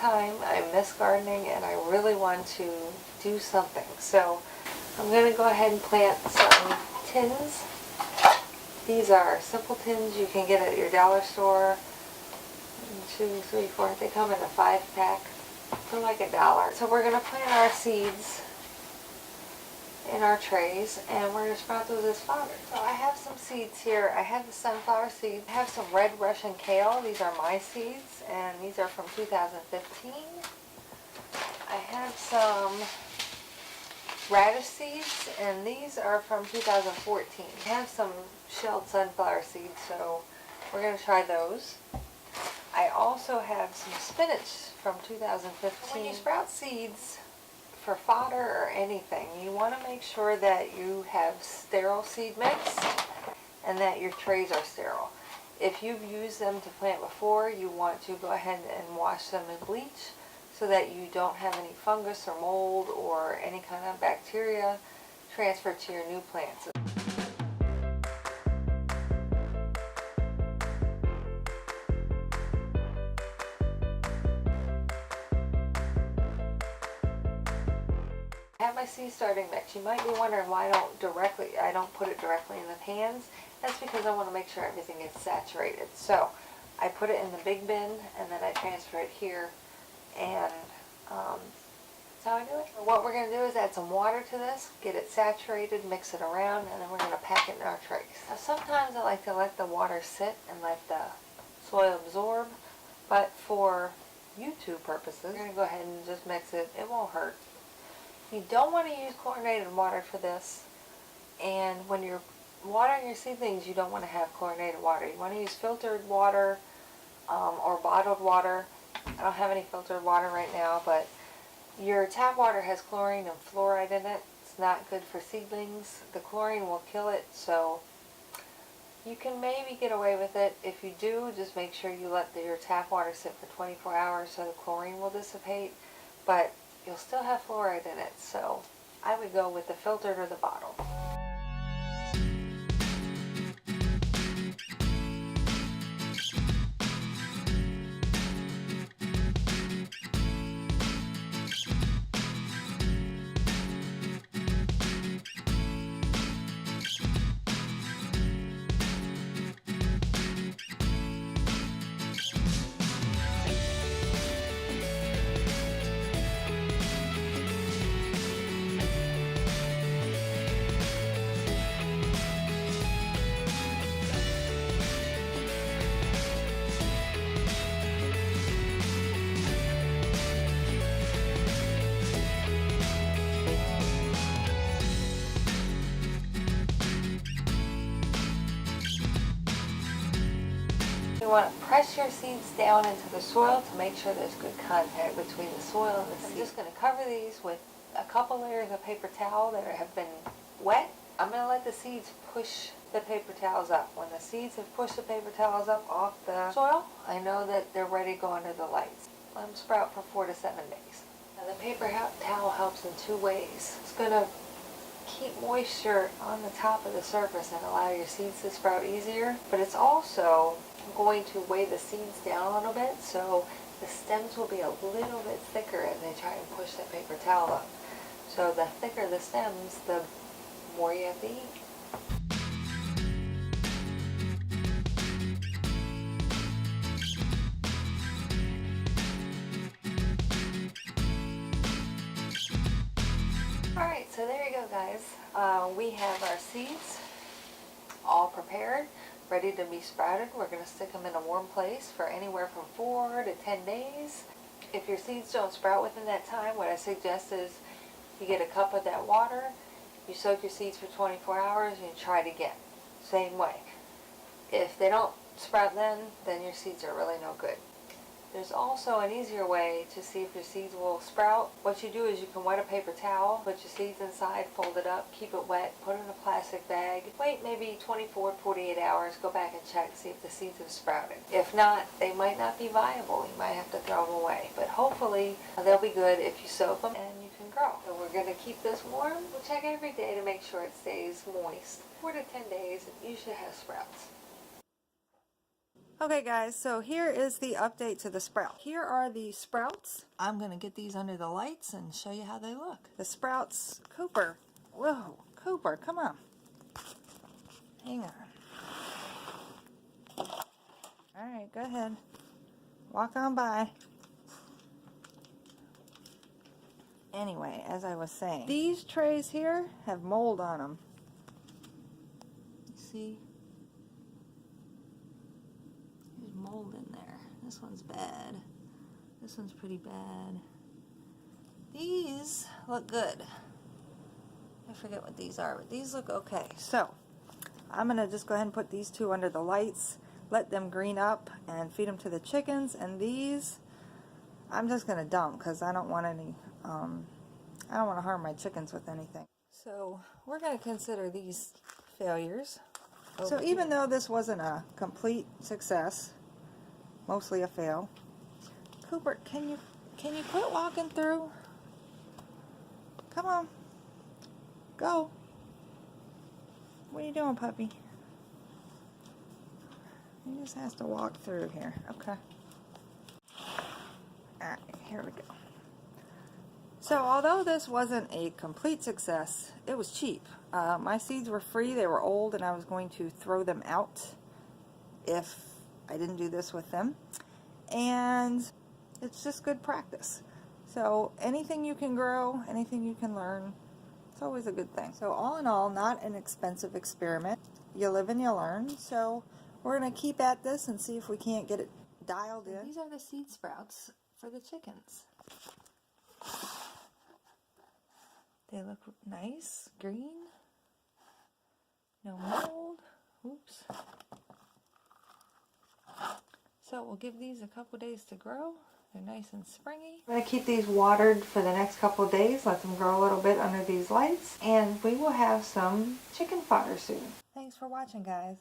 time, I miss gardening and I really want to do something. So I'm going to go ahead and plant some tins. These are simple tins you can get at your dollar store. 1, 2, 3, 4. They come in a 5-pack for like $1. So we're going to plant our seeds in our trays and we're going to sprout those as fodder. So I have some seeds here. I have the sunflower seeds. I have some red Russian kale. These are my seeds and these are from 2015. I have some radish seeds and these are from 2014. I have some shelled sunflower seeds, so we're going to try those. I also have some spinach from 2015. When you sprout seeds for fodder or anything, you want to make sure that you have sterile seed mix and that your trays are sterile. If you've used them to plant before, you want to go ahead and wash them in bleach so that you don't have any fungus or mold or any kind of bacteria transferred to your new plants. I have my seed starting mix. You might be wondering why I don't put it directly in the pans. That's because I want to make sure everything is saturated. So I put it in the big bin and then I transfer it here, and that's how I do it. What we're going to do is add some water to this, get it saturated, mix it around, and then we're going to pack it in our trays. Now, sometimes I like to let the water sit and let the soil absorb, but for YouTube purposes, we're going to go ahead and just mix it. It won't hurt. You don't want to use chlorinated water for this, and when you're watering your seedlings, you don't want to have chlorinated water. You want to use filtered water or bottled water. I don't have any filtered water right now, but your tap water has chlorine and fluoride in it. It's not good for seedlings. The chlorine will kill it, so you can maybe get away with it. If you do, just make sure you let your tap water sit for 24 hours so the chlorine will dissipate, but you'll still have fluoride in it, so I would go with the filtered or the bottle. You want to press your seeds down into the soil to make sure there's good contact between the soil and the seed. I'm just going to cover these with a couple layers of paper towel that have been wet. I'm going to let the seeds push the paper towels up. When the seeds have pushed the paper towels up off the soil, I know that they're ready to go under the lights. Let them sprout for 4 to 7 days. Now the paper towel helps in 2 ways. It's going to keep moisture on the top of the surface and allow your seeds to sprout easier, but it's also going to weigh the seeds down a little bit, so the stems will be a little bit thicker as they try and push that paper towel up. So the thicker the stems, the more you have to eat. Alright, so there you go, guys. We have our seeds all prepared, ready to be sprouted. We're going to stick them in a warm place for anywhere from 4 to 10 days. If your seeds don't sprout within that time, what I suggest is you get a cup of that water, you soak your seeds for 24 hours, and you try it again. Same way. If they don't sprout then your seeds are really no good. There's also an easier way to see if your seeds will sprout. What you do is you can wet a paper towel, put your seeds inside, fold it up, keep it wet, put it in a plastic bag. Wait maybe 24, 48 hours, go back and check to see if the seeds have sprouted. If not, they might not be viable. You might have to throw them away. But hopefully they'll be good if you soak them and you can grow. So we're going to keep this warm. We'll check every day to make sure it stays moist. 4 to 10 days, you should have sprouts. Okay guys, so here is the update to the sprout. Here are the sprouts. I'm gonna get these under the lights and show you how they look. The sprouts, Cooper. Whoa, Cooper, come on. Hang on. Alright, go ahead. Walk on by. Anyway, as I was saying, these trays here have mold on them. You see? There's mold in there. This one's bad. This one's pretty bad. These look good. I forget what these are, but these look okay. So, I'm going to just go ahead and put these two under the lights, let them green up, and feed them to the chickens. And these, I'm just going to dump because I don't want any, I don't want to harm my chickens with anything. So, we're going to consider these failures. So even though this wasn't a complete success, mostly a fail, Cooper, can you quit walking through? Come on. Go. What are you doing, puppy? He just has to walk through here. Okay. Alright, here we go. So although this wasn't a complete success, it was cheap. My seeds were free, they were old, and I was going to throw them out if I didn't do this with them. And it's just good practice. So anything you can grow, anything you can learn, it's always a good thing. So all in all, not an expensive experiment. You live and you learn. So we're going to keep at this and see if we can't get it dialed in. These are the seed sprouts for the chickens. They look nice, green, no mold. Oops. So we'll give these a couple days to grow. They're nice and springy. I'm going to keep these watered for the next couple of days, let them grow a little bit under these lights, and we will have some chicken fodder soon. Thanks for watching, guys.